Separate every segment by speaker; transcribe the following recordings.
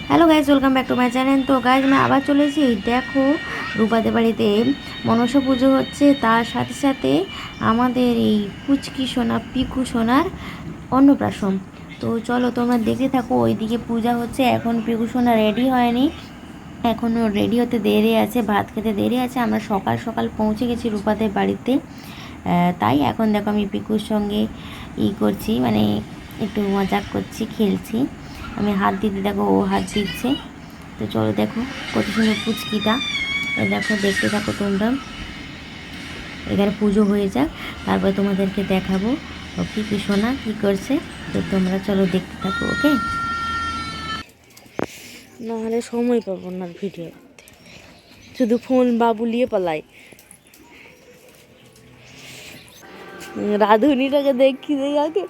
Speaker 1: Hello guys, welcome back to my channel. তো guys আমি আবার চলেছি। দেখো, রূপাদের বাড়িতে মনসা পুজো হচ্ছে, তার সাথে সাথে আমাদের এই পুচকি সোনা পিকু সোনার অন্নপ্রাশন। তো চলো তোমরা দেখতে থাকো। ওইদিকে পূজা হচ্ছে, এখন পিকু সোনা রেডি হয়নি, এখনও রেডি হতে দেরি আছে, ভাত খেতে দেরি আছে। আমরা সকাল সকাল পৌঁছে গেছি রূপাদের বাড়িতে, তাই এখন দেখো আমি পিকুর সঙ্গে করছি, মানে একটু মজাক করছি, খেলছি। আমি হাত দিতে, দেখো ও হাত দিচ্ছে। তো চলো দেখো কত সুন্দর পুচকিটা, দেখো দেখতে থাকো তোমরা। এখানে পুজো হয়ে যাক, তারপর তোমাদেরকে দেখাবো পিকু সোনা কী করছে। তো তোমরা চলো দেখতে থাকো, ওকে?
Speaker 2: নাহলে সময় পাবো না ভিডিও, শুধু ফোন বাবুলিয়ে পালাই। রাধুনিটাকে দেখি দেই আগে।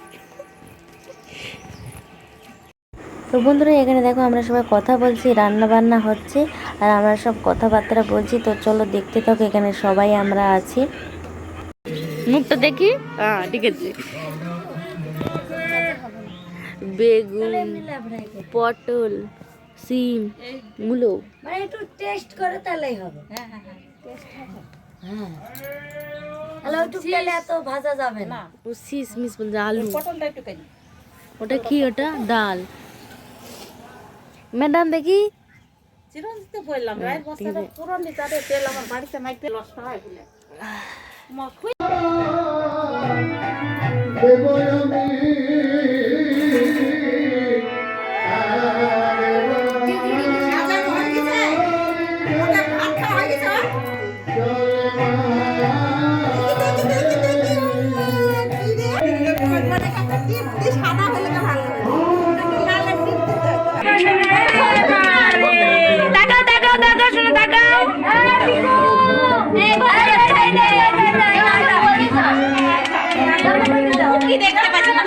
Speaker 1: তো বন্ধুরা, এখানে দেখো আমরা সবাই কথা বলছি, রান্না বান্না হচ্ছে আর আমরা সব কথাবার্তা বলছি। তো চলো দেখতে থাকো, এখানে সবাই আমরা আছি।
Speaker 2: মুখটা দেখি, হ্যাঁ ঠিক আছে। বেগুন, পটল, সিম, মূলো,
Speaker 1: মানে একটু টেস্ট করে তাহলেই হবে। হ্যাঁ, হ্যালো, একটু তেলে এত ভাজা যাবে না।
Speaker 2: ও শীষ মিস বলছে আলু। ওটা কি? ওটা ডাল। ম্যাডাম দেখি
Speaker 3: চিরঞ্জিতে বললাম রাইত বস্তাটা পুরন দিতে তেল আমার বাড়িতে মাইতে নষ্ট হয় বলে সাদা হলে ভালো দেখতে পাচ্ছি না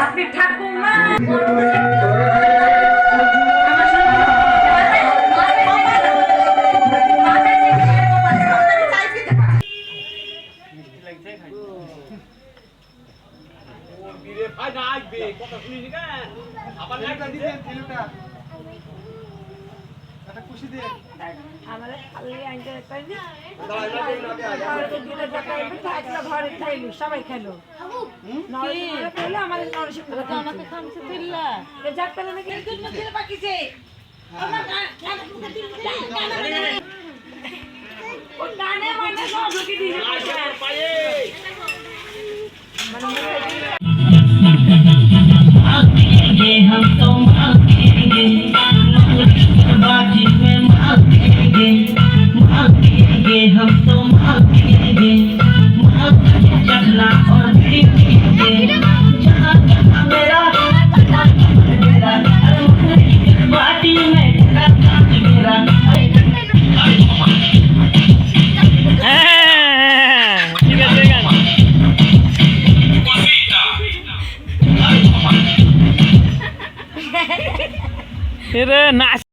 Speaker 3: আপনি ঠাকুমা সবাই খেলো আমাদের পাকিছে हम तो मांगेंगे बाजी में मांगेंगे मांगेंगे हम तो मांगेंगे चखना और पीएंगे जहाँ जहाँ मेरा बाटी में तेरा काट मेरा
Speaker 2: নাচ